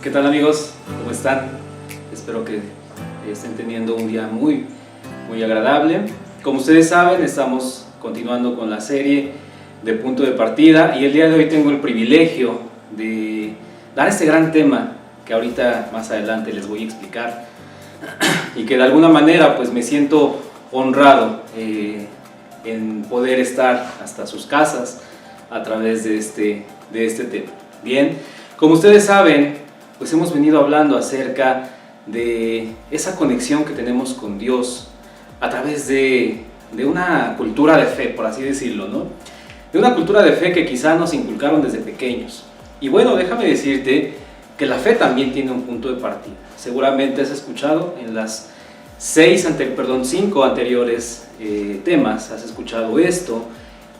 ¿Qué tal, amigos? ¿Cómo están? Espero que estén teniendo un día muy agradable. Como ustedes saben, estamos continuando con la serie de Punto de Partida y el día de hoy tengo el privilegio de dar este gran tema que ahorita más adelante les voy a explicar y que de alguna manera pues me siento honrado en poder estar hasta sus casas a través de este tema. Bien, como ustedes saben, pues hemos venido hablando acerca de esa conexión que tenemos con Dios a través de una cultura de fe, por así decirlo, ¿no? De una cultura de fe que quizá nos inculcaron desde pequeños. Y bueno, déjame decirte que la fe también tiene un punto de partida. Seguramente has escuchado en las 5 anteriores temas, has escuchado esto,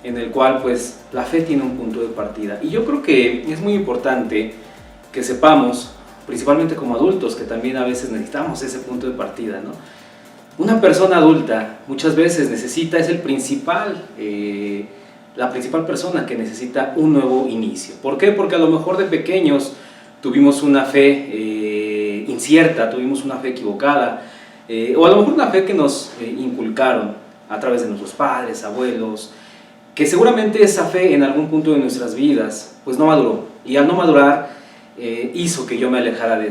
en el cual pues la fe tiene un punto de partida. Y yo creo que es muy importante que sepamos, principalmente como adultos, que también a veces necesitamos ese punto de partida, ¿no? Una persona adulta muchas veces necesita, es la principal persona que necesita un nuevo inicio. ¿Por qué? Porque a lo mejor de pequeños tuvimos una fe incierta, tuvimos una fe equivocada, o a lo mejor una fe que nos inculcaron a través de nuestros padres, abuelos, que seguramente esa fe en algún punto de nuestras vidas pues no maduró, y al no madurar hizo que yo me alejara de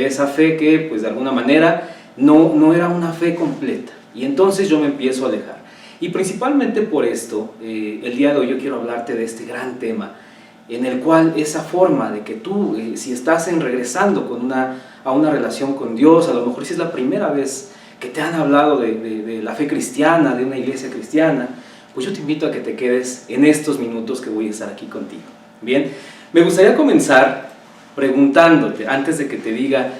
esa fe que pues de alguna manera no era una fe completa, y entonces yo me empiezo a alejar. Y principalmente por esto, el día de hoy yo quiero hablarte de este gran tema, en el cual esa forma de que tú, si estás regresando a una relación con Dios, a lo mejor si es la primera vez que te han hablado de la fe cristiana, de una iglesia cristiana, pues yo te invito a que te quedes en estos minutos que voy a estar aquí contigo. Bien, me gustaría comenzar preguntándote, antes de que te diga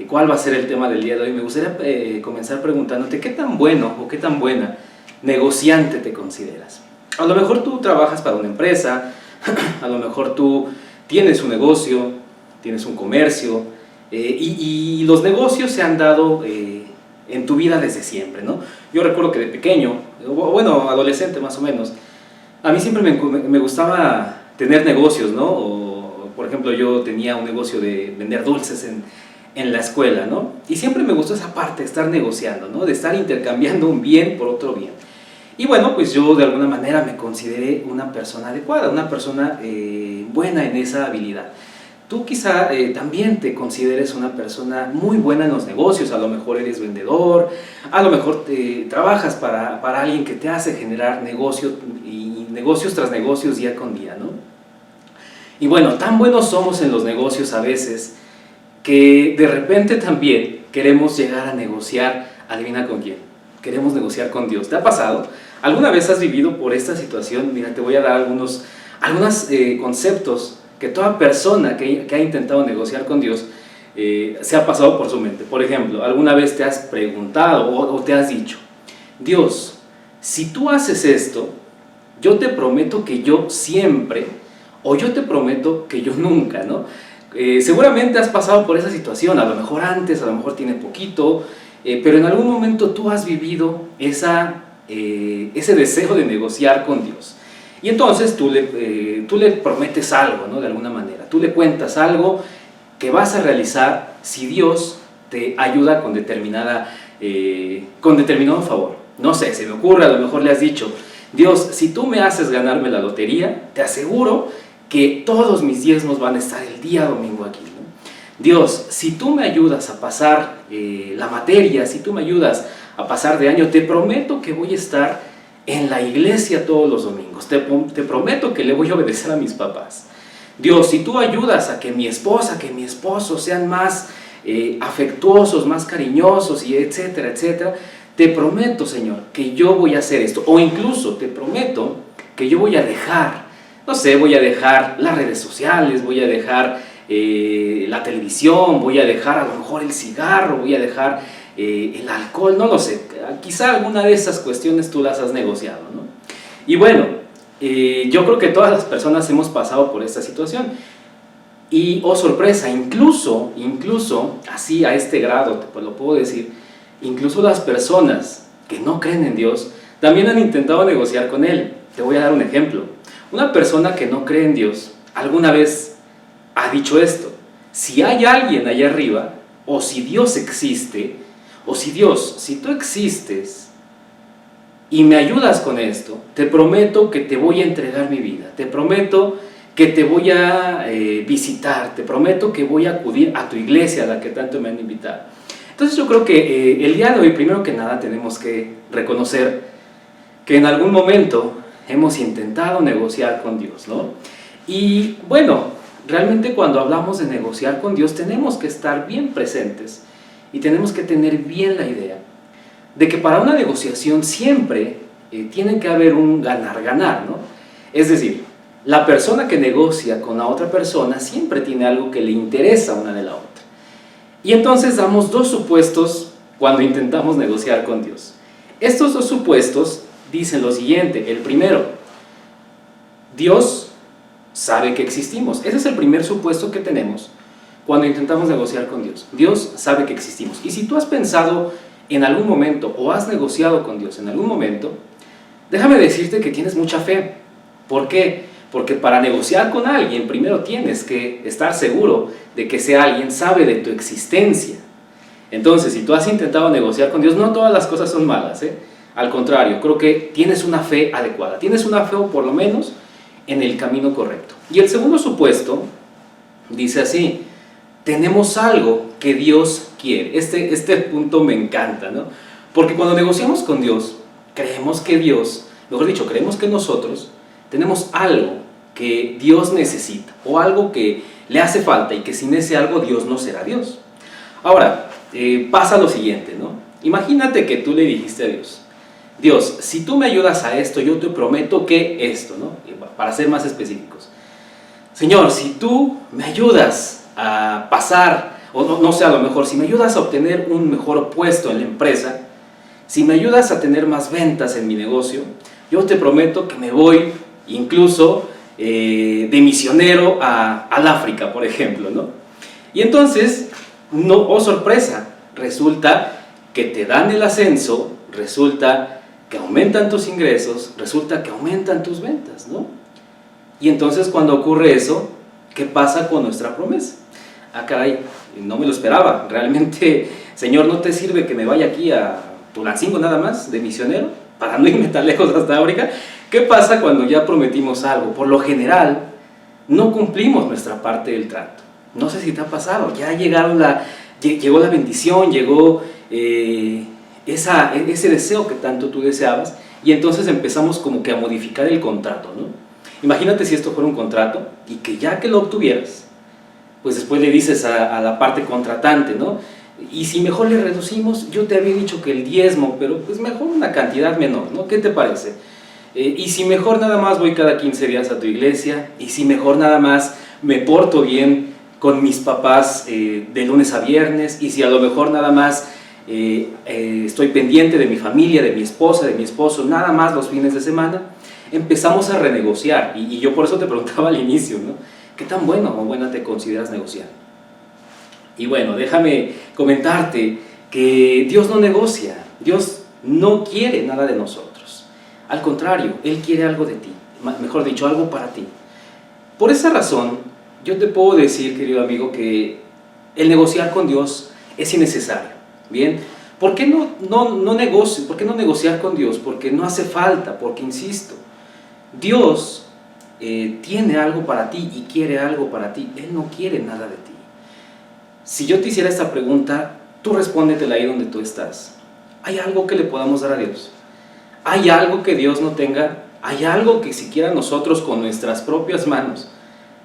cuál va a ser el tema del día de hoy, me gustaría comenzar preguntándote qué tan bueno o qué tan buena negociante te consideras. A lo mejor tú trabajas para una empresa, a lo mejor tú tienes un negocio, tienes un comercio, y los negocios se han dado en tu vida desde siempre, ¿no? Yo recuerdo que de pequeño, bueno, adolescente más o menos, a mí siempre me gustaba tener negocios, ¿no? O, por ejemplo, yo tenía un negocio de vender dulces en la escuela, ¿no? Y siempre me gustó esa parte de estar negociando, ¿no? De estar intercambiando un bien por otro bien. Y bueno, pues yo de alguna manera me consideré una persona adecuada, una persona buena en esa habilidad. Tú quizá también te consideres una persona muy buena en los negocios, a lo mejor eres vendedor, a lo mejor trabajas para alguien que te hace generar negocios y negocios tras negocios día con día, ¿no? Y bueno, tan buenos somos en los negocios a veces que de repente también queremos llegar a negociar, adivina con quién, queremos negociar con Dios. ¿Te ha pasado? ¿Alguna vez has vivido por esta situación? Mira, te voy a dar algunos conceptos que toda persona que ha intentado negociar con Dios se ha pasado por su mente. Por ejemplo, ¿alguna vez te has preguntado o te has dicho: Dios, si tú haces esto, yo te prometo que yo siempre, o yo te prometo que yo nunca, ¿no? Seguramente has pasado por esa situación, a lo mejor antes, a lo mejor tiene poquito, pero en algún momento tú has vivido ese deseo de negociar con Dios. Y entonces tú le prometes algo, ¿no? De alguna manera, tú le cuentas algo que vas a realizar si Dios te ayuda con determinado favor. No sé, se me ocurre, a lo mejor le has dicho: Dios, si tú me haces ganarme la lotería, te aseguro que todos mis diezmos van a estar el día domingo aquí, ¿no? Dios, si tú me ayudas a pasar la materia, si tú me ayudas a pasar de año, te prometo que voy a estar en la iglesia todos los domingos, te prometo que le voy a obedecer a mis papás. Dios, si tú ayudas a que mi esposa, que mi esposo sean más afectuosos, más cariñosos, y etcétera, etcétera, te prometo, Señor, que yo voy a hacer esto. O incluso te prometo que yo voy a dejar, no sé, voy a dejar las redes sociales, voy a dejar la televisión, voy a dejar a lo mejor el cigarro, voy a dejar el alcohol, no lo sé, quizá alguna de esas cuestiones tú las has negociado, ¿no? Y bueno, yo creo que todas las personas hemos pasado por esta situación. Y, oh sorpresa, incluso, así a este grado, pues lo puedo decir, incluso las personas que no creen en Dios también han intentado negociar con Él. Te voy a dar un ejemplo. Una persona que no cree en Dios alguna vez ha dicho esto: si hay alguien allá arriba, o si Dios existe, o si Dios, si tú existes y me ayudas con esto, te prometo que te voy a entregar mi vida, te prometo que te voy a visitar, te prometo que voy a acudir a tu iglesia a la que tanto me han invitado. Entonces yo creo que el día de hoy, primero que nada, tenemos que reconocer que en algún momento hemos intentado negociar con Dios, ¿no? Y bueno, realmente cuando hablamos de negociar con Dios tenemos que estar bien presentes y tenemos que tener bien la idea de que para una negociación siempre tiene que haber un ganar-ganar, ¿no? Es decir, la persona que negocia con la otra persona siempre tiene algo que le interesa una de la otra. Y entonces damos dos supuestos cuando intentamos negociar con Dios. Estos dos supuestos dicen lo siguiente. El primero, Dios sabe que existimos. Ese es el primer supuesto que tenemos cuando intentamos negociar con Dios. Dios sabe que existimos. Y si tú has pensado en algún momento o has negociado con Dios en algún momento, déjame decirte que tienes mucha fe. ¿Por qué? Porque para negociar con alguien primero tienes que estar seguro de que ese alguien sabe de tu existencia. Entonces, si tú has intentado negociar con Dios, no todas las cosas son malas, ¿eh? Al contrario, creo que tienes una fe adecuada, tienes una fe o por lo menos en el camino correcto. Y el segundo supuesto dice así: tenemos algo que Dios quiere. Este punto me encanta, ¿no? Porque cuando negociamos con Dios, creemos que Dios, mejor dicho, creemos que nosotros tenemos algo que Dios necesita o algo que le hace falta y que sin ese algo Dios no será Dios. Ahora, pasa lo siguiente, ¿no? Imagínate que tú le dijiste a Dios: Dios, si tú me ayudas a esto, yo te prometo que esto, ¿no? Para ser más específicos. Señor, si tú me ayudas a pasar, o no sé, a lo mejor, si me ayudas a obtener un mejor puesto en la empresa, si me ayudas a tener más ventas en mi negocio, yo te prometo que me voy incluso de misionero al África, por ejemplo, ¿no? Y entonces, no, oh sorpresa, resulta que te dan el ascenso, resulta que aumentan tus ingresos, resulta que aumentan tus ventas, ¿no? Y entonces cuando ocurre eso, ¿qué pasa con nuestra promesa? Ah, caray, no me lo esperaba, realmente, Señor, ¿no te sirve que me vaya aquí a Tulancingo nada más, de misionero, para no irme tan lejos hasta África? ¿Qué pasa cuando ya prometimos algo? Por lo general, no cumplimos nuestra parte del trato. No sé si te ha pasado, ya llegó la bendición, llegó ese deseo que tanto tú deseabas, y entonces empezamos como que a modificar el contrato, ¿no? Imagínate si esto fuera un contrato y que ya que lo obtuvieras, pues después le dices a la parte contratante, ¿no? Y si mejor le reducimos, yo te había dicho que el diezmo, pero pues mejor una cantidad menor, ¿no? ¿Qué te parece? Y si mejor nada más voy cada 15 días a tu iglesia, y si mejor nada más me porto bien con mis papás de lunes a viernes, y si a lo mejor nada más estoy pendiente de mi familia, de mi esposa, de mi esposo, nada más los fines de semana, empezamos a renegociar. Y yo por eso te preguntaba al inicio, ¿no? ¿Qué tan bueno o buena te consideras negociando? Y bueno, déjame comentarte que Dios no negocia, Dios no quiere nada de nosotros. Al contrario, Él quiere algo de ti, mejor dicho, algo para ti. Por esa razón, yo te puedo decir, querido amigo, que el negociar con Dios es innecesario. ¿Bien? ¿Por qué no negociar con Dios? Porque no hace falta, porque insisto, Dios tiene algo para ti y quiere algo para ti. Él no quiere nada de ti. Si yo te hiciera esta pregunta, tú respóndetela ahí donde tú estás. ¿Hay algo que le podamos dar a Dios? ¿Hay algo que Dios no tenga? ¿Hay algo que siquiera nosotros con nuestras propias manos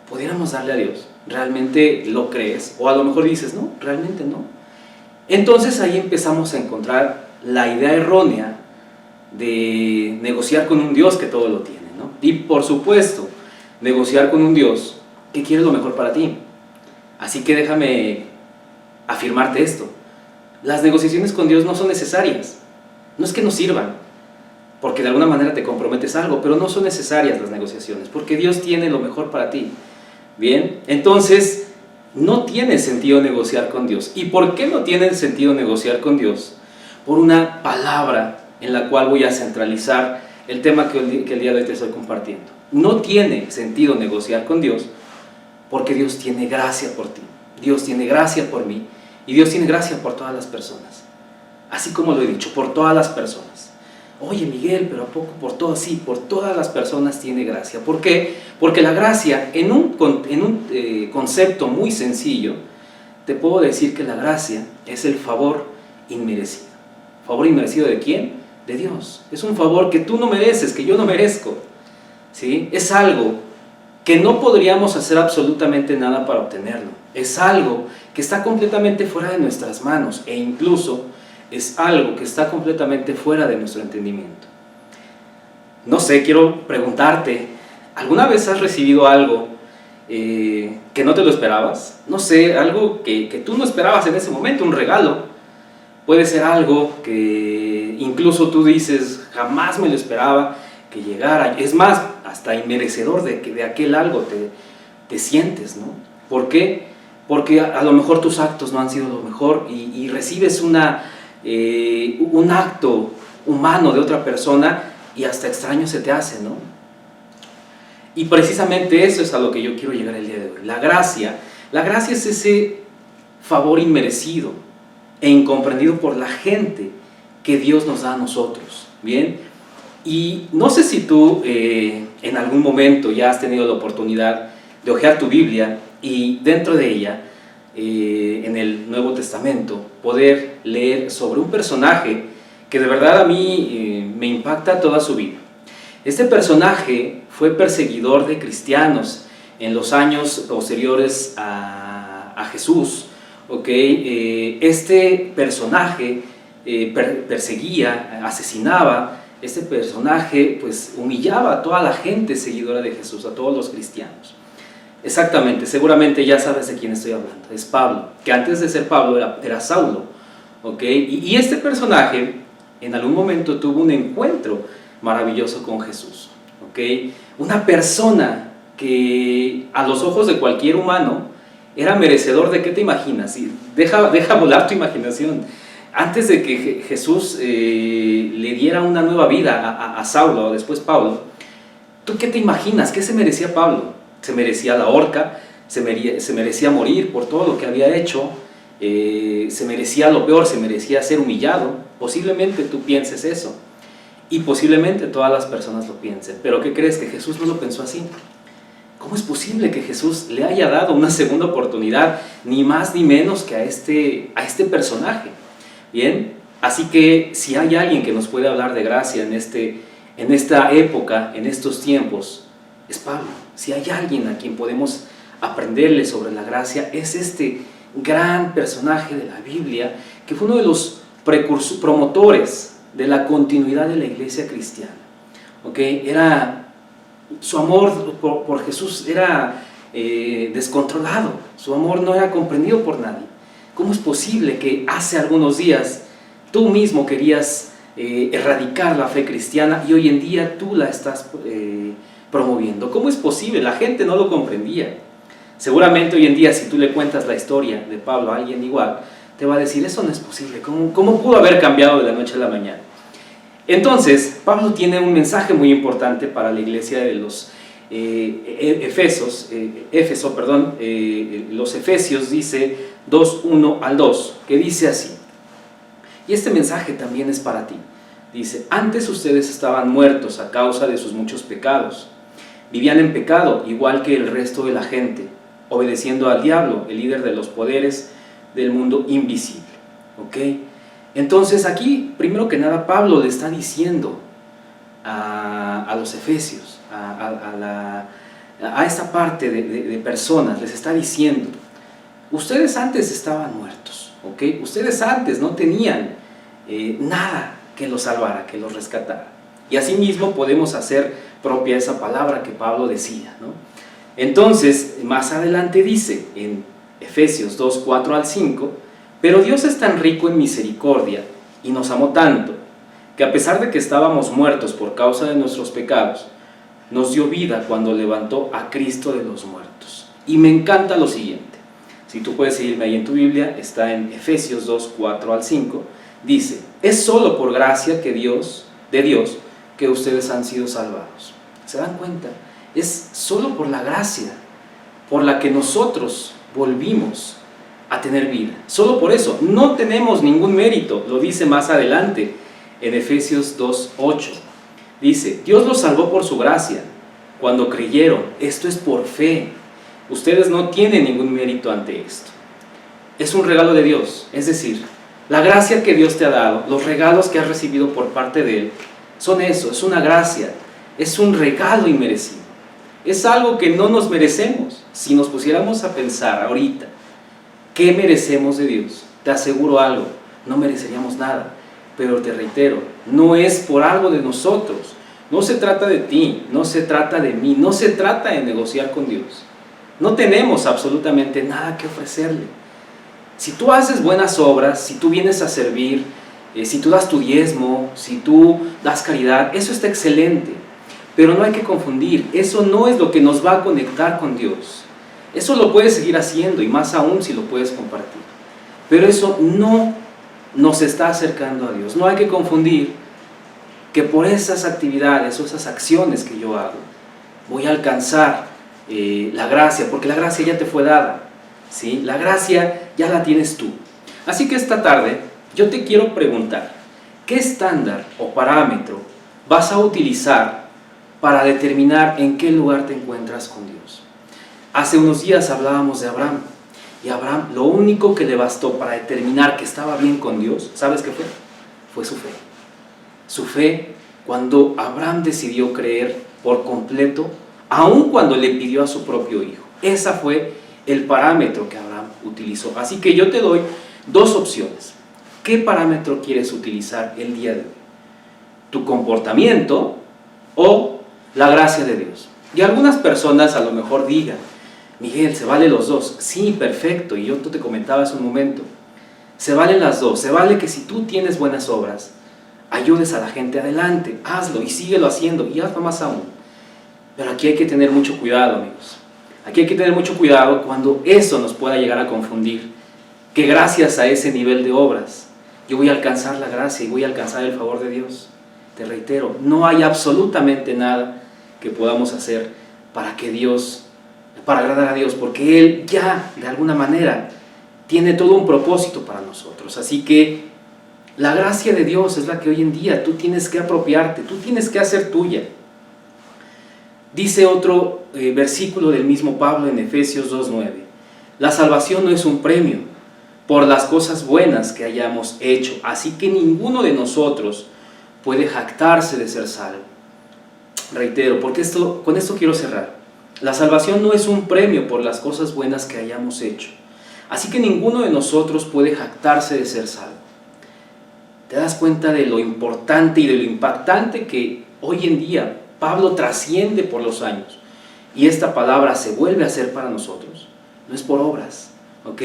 pudiéramos darle a Dios? ¿Realmente lo crees? O a lo mejor dices, no, realmente no. Entonces ahí empezamos a encontrar la idea errónea de negociar con un Dios que todo lo tiene, ¿no? Y por supuesto, negociar con un Dios que quiere lo mejor para ti. Así que déjame afirmarte esto: las negociaciones con Dios no son necesarias. No es que no sirvan, porque de alguna manera te comprometes a algo, pero no son necesarias las negociaciones, porque Dios tiene lo mejor para ti. Bien, entonces no tiene sentido negociar con Dios. ¿Y por qué no tiene sentido negociar con Dios? Por una palabra en la cual voy a centralizar el tema que el día de hoy te estoy compartiendo. No tiene sentido negociar con Dios porque Dios tiene gracia por ti. Dios tiene gracia por mí y Dios tiene gracia por todas las personas. Así como lo he dicho, por todas las personas. Oye, Miguel, pero ¿a poco por todas? Sí, por todas las personas tiene gracia. ¿Por qué? Porque la gracia, en un concepto muy sencillo, te puedo decir que la gracia es el favor inmerecido. ¿Favor inmerecido de quién? De Dios. Es un favor que tú no mereces, que yo no merezco, ¿sí? Es algo que no podríamos hacer absolutamente nada para obtenerlo. Es algo que está completamente fuera de nuestras manos e incluso es algo que está completamente fuera de nuestro entendimiento. No sé, quiero preguntarte, ¿alguna vez has recibido algo que no te lo esperabas? No sé, algo que tú no esperabas en ese momento, un regalo. Puede ser algo que incluso tú dices, jamás me lo esperaba que llegara. Es más, hasta inmerecedor de aquel algo te sientes, ¿no? ¿Por qué? Porque a lo mejor tus actos no han sido lo mejor y recibes un acto humano de otra persona y hasta extraño se te hace, ¿no? Y precisamente eso es a lo que yo quiero llegar el día de hoy. La gracia es ese favor inmerecido e incomprendido por la gente que Dios nos da a nosotros, ¿bien? Y no sé si tú en algún momento ya has tenido la oportunidad de hojear tu Biblia y dentro de ella, en el Nuevo Testamento, poder leer sobre un personaje que de verdad a mí me impacta toda su vida. Este personaje fue perseguidor de cristianos en los años posteriores a Jesús, ¿okay? Este personaje perseguía, asesinaba. Este personaje pues humillaba a toda la gente seguidora de Jesús, a todos los cristianos. Exactamente, seguramente ya sabes de quién estoy hablando. Es Pablo, que antes de ser Pablo era Saulo, ¿okay? Y este personaje en algún momento tuvo un encuentro maravilloso con Jesús, ¿okay? Una persona que a los ojos de cualquier humano era merecedor de, ¿qué te imaginas? Y deja volar tu imaginación. Antes de que Jesús le diera una nueva vida a Saulo, o después Pablo, ¿tú qué te imaginas? ¿Qué se merecía Pablo? Se merecía la horca, se merecía morir por todo lo que había hecho, se merecía lo peor, se merecía ser humillado. Posiblemente tú pienses eso, y posiblemente todas las personas lo piensen, pero ¿qué crees? Que Jesús no lo pensó así. ¿Cómo es posible que Jesús le haya dado una segunda oportunidad, ni más ni menos que a este personaje? Bien, así que si hay alguien que nos puede hablar de gracia en esta época, en estos tiempos, es Pablo. Si hay alguien a quien podemos aprenderle sobre la gracia, es este gran personaje de la Biblia, que fue uno de los promotores de la continuidad de la iglesia cristiana. ¿Okay? Su amor por Jesús era descontrolado, su amor no era comprendido por nadie. ¿Cómo es posible que hace algunos días tú mismo querías erradicar la fe cristiana y hoy en día tú la estás promoviendo? ¿Cómo es posible? La gente no lo comprendía. Seguramente hoy en día, si tú le cuentas la historia de Pablo a alguien igual, te va a decir, eso no es posible. ¿Cómo pudo haber cambiado de la noche a la mañana? Entonces, Pablo tiene un mensaje muy importante para la iglesia de los los Efesios, dice 2:1 al 2, que dice así, y este mensaje también es para ti. Dice, antes ustedes estaban muertos a causa de sus muchos pecados, vivían en pecado igual que el resto de la gente, obedeciendo al diablo, el líder de los poderes del mundo invisible. ¿Ok? Entonces aquí, primero que nada, Pablo le está diciendo a los efesios, a esta parte de personas, les está diciendo, ustedes antes estaban muertos, ¿ok? Ustedes antes no tenían nada que los salvara, que los rescatara. Y asimismo podemos hacer propia esa palabra que Pablo decía, ¿no? Entonces, más adelante dice, en Efesios 2:4 al 5, pero Dios es tan rico en misericordia y nos amó tanto, que a pesar de que estábamos muertos por causa de nuestros pecados, nos dio vida cuando levantó a Cristo de los muertos. Y me encanta lo siguiente, si tú puedes seguirme ahí en tu Biblia, está en Efesios 2:4 al 5, dice, es solo por gracia de Dios que ustedes han sido salvados. ¿Se dan cuenta? Es solo por la gracia por la que nosotros volvimos a tener vida. Solo por eso, no tenemos ningún mérito, lo dice más adelante en Efesios 2:8. Dice, Dios los salvó por su gracia, cuando creyeron. Esto es por fe. Ustedes no tienen ningún mérito ante esto. Es un regalo de Dios, es decir, la gracia que Dios te ha dado, los regalos que has recibido por parte de Él, son eso, es una gracia, es un regalo inmerecido. Es algo que no nos merecemos. Si nos pusiéramos a pensar ahorita, ¿qué merecemos de Dios? Te aseguro algo, no mereceríamos nada. Pero te reitero, no es por algo de nosotros. No se trata de ti, no se trata de mí, no se trata de negociar con Dios. No tenemos absolutamente nada que ofrecerle. Si tú haces buenas obras, si tú vienes a servir, si tú das tu diezmo, si tú das caridad, eso está excelente. Pero no hay que confundir, eso no es lo que nos va a conectar con Dios. Eso lo puedes seguir haciendo y más aún si lo puedes compartir. Pero eso no nos está acercando a Dios. No hay que confundir que por esas actividades o esas acciones que yo hago, voy a alcanzar la gracia, porque la gracia ya te fue dada, ¿sí? La gracia ya la tienes tú. Así que esta tarde yo te quiero preguntar, ¿qué estándar o parámetro vas a utilizar para determinar en qué lugar te encuentras con Dios? Hace unos días hablábamos de Abraham, y a Abraham lo único que le bastó para determinar que estaba bien con Dios, ¿sabes qué fue? Fue su fe. Su fe cuando Abraham decidió creer por completo, aun cuando le pidió a su propio hijo. Ese fue el parámetro que Abraham utilizó. Así que yo te doy dos opciones. ¿Qué parámetro quieres utilizar el día de hoy? ¿Tu comportamiento o la gracia de Dios? Y algunas personas a lo mejor digan, Miguel, ¿se vale los dos? Sí, perfecto, y yo te comentaba hace un momento, se valen las dos. Se vale que si tú tienes buenas obras, ayudes a la gente, adelante, hazlo y síguelo haciendo y hazlo más aún. Pero aquí hay que tener mucho cuidado, amigos. Aquí hay que tener mucho cuidado cuando eso nos pueda llegar a confundir, que gracias a ese nivel de obras yo voy a alcanzar la gracia y voy a alcanzar el favor de Dios. Te reitero, no hay absolutamente nada que podamos hacer para agradar a Dios, porque Él ya, de alguna manera, tiene todo un propósito para nosotros. Así que la gracia de Dios es la que hoy en día tú tienes que apropiarte, tú tienes que hacer tuya. Dice otro versículo del mismo Pablo en Efesios 2:9, la salvación no es un premio por las cosas buenas que hayamos hecho, así que ninguno de nosotros puede jactarse de ser salvo. Reitero, porque con esto quiero cerrar. La salvación no es un premio por las cosas buenas que hayamos hecho, así que ninguno de nosotros puede jactarse de ser salvo. ¿Te das cuenta de lo importante y de lo impactante que hoy en día Pablo trasciende por los años y esta palabra se vuelve a hacer para nosotros? No es por obras, ¿ok?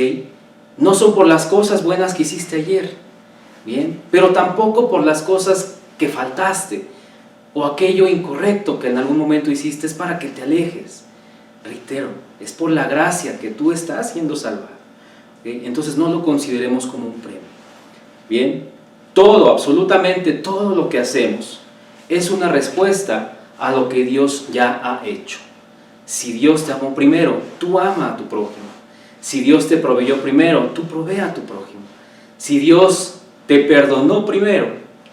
No son por las cosas buenas que hiciste ayer, ¿bien? Pero tampoco por las cosas que faltaste o aquello incorrecto que en algún momento hiciste es para que te alejes. Reitero, es por la gracia que tú estás siendo salvado, ¿okay? Entonces no lo consideremos como un premio. Bien, todo, absolutamente todo lo que hacemos es una respuesta a lo que Dios ya ha hecho. Si Dios te amó primero, tú ama a tu prójimo. Si Dios te proveyó primero, tú provee a tu prójimo. Si Dios te perdonó primero,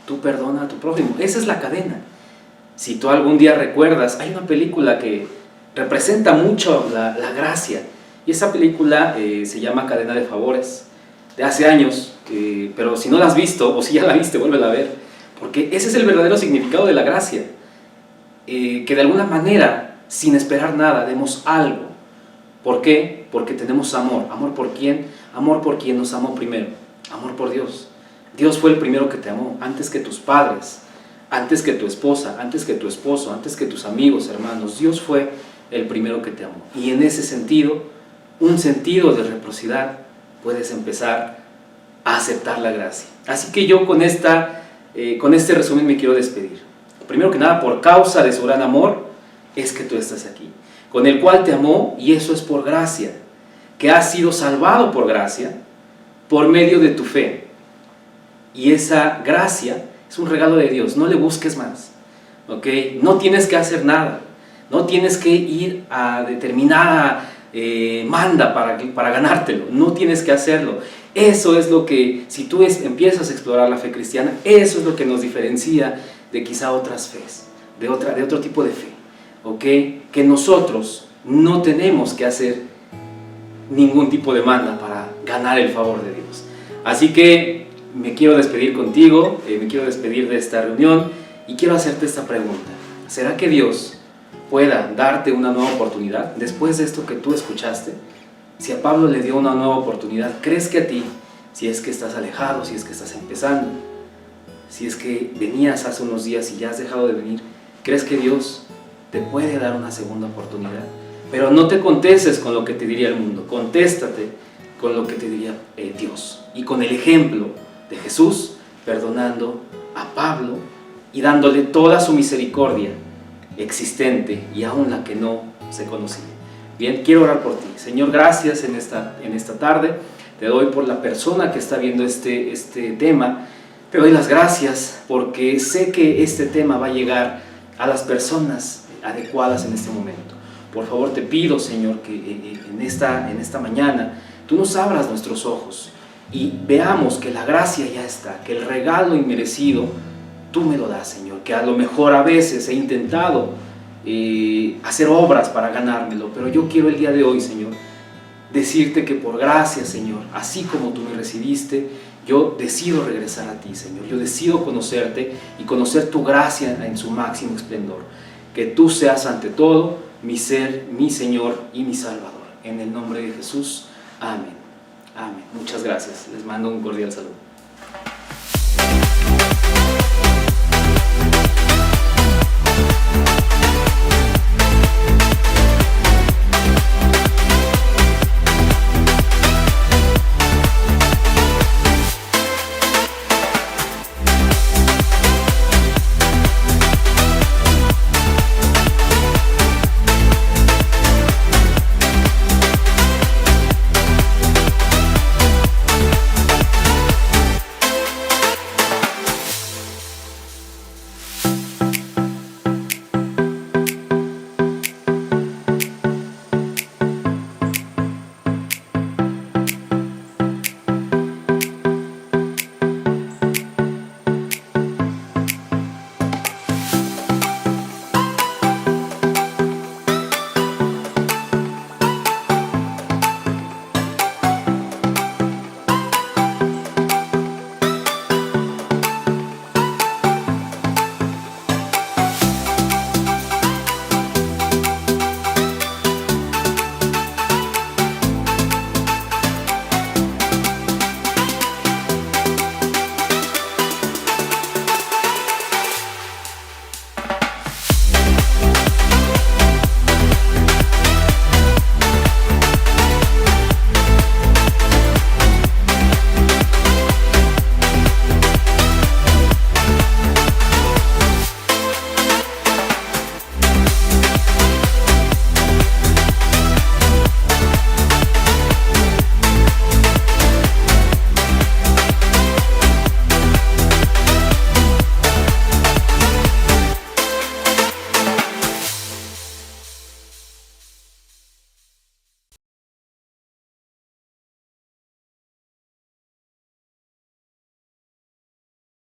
tú perdona a tu prójimo. Esa es la cadena. Si tú algún día recuerdas, hay una película que representa mucho la gracia, y esa película se llama Cadena de Favores, de hace años, pero si no la has visto, o si ya la viste, vuélvela a ver, porque ese es el verdadero significado de la gracia, que de alguna manera, sin esperar nada, demos algo. ¿Por qué? Porque tenemos amor. ¿Amor por quién? Amor por quien nos amó primero. Amor por Dios. Dios fue el primero que te amó, antes que tus padres, antes que tu esposa, antes que tu esposo, antes que tus amigos, hermanos. Dios fue el primero que te amó. Y en ese sentido, un sentido de reciprocidad, puedes empezar a aceptar la gracia. Así que yo con este resumen me quiero despedir. Primero que nada, por causa de su gran amor, es que tú estás aquí, con el cual te amó, y eso es por gracia, que has sido salvado por gracia, por medio de tu fe. Y esa gracia es un regalo de Dios, no le busques más, ¿ok? No tienes que hacer nada, no tienes que ir a determinada manda para ganártelo, no tienes que hacerlo. Eso es lo que, si tú empiezas a explorar la fe cristiana, eso es lo que nos diferencia de quizá otras fes, de otro tipo de fe, ¿ok? Que nosotros no tenemos que hacer ningún tipo de manda para ganar el favor de Dios. Así que me quiero despedir contigo, me quiero despedir de esta reunión y quiero hacerte esta pregunta. ¿Será que Dios pueda darte una nueva oportunidad después de esto que tú escuchaste? Si a Pablo le dio una nueva oportunidad, ¿crees que a ti, si es que estás alejado, si es que estás empezando, si es que venías hace unos días y ya has dejado de venir, crees que Dios te puede dar una segunda oportunidad? Pero no te contestes con lo que te diría el mundo, contéstate con lo que te diría Dios, y con el ejemplo de Jesús perdonando a Pablo y dándole toda su misericordia existente y aún la que no se conocía. Bien, quiero orar por ti. Señor, gracias en esta tarde. Te doy por la persona que está viendo este tema. Te doy las gracias porque sé que este tema va a llegar a las personas adecuadas en este momento. Por favor, te pido, Señor, que en esta mañana tú nos abras nuestros ojos y veamos que la gracia ya está, que el regalo inmerecido tú me lo das, Señor, que a lo mejor a veces he intentado hacer obras para ganármelo, pero yo quiero el día de hoy, Señor, decirte que por gracia, Señor, así como tú me recibiste, yo decido regresar a ti, Señor. Yo decido conocerte y conocer tu gracia en su máximo esplendor. Que tú seas ante todo mi ser, mi Señor y mi Salvador. En el nombre de Jesús, amén. Amén. Muchas gracias. Les mando un cordial saludo.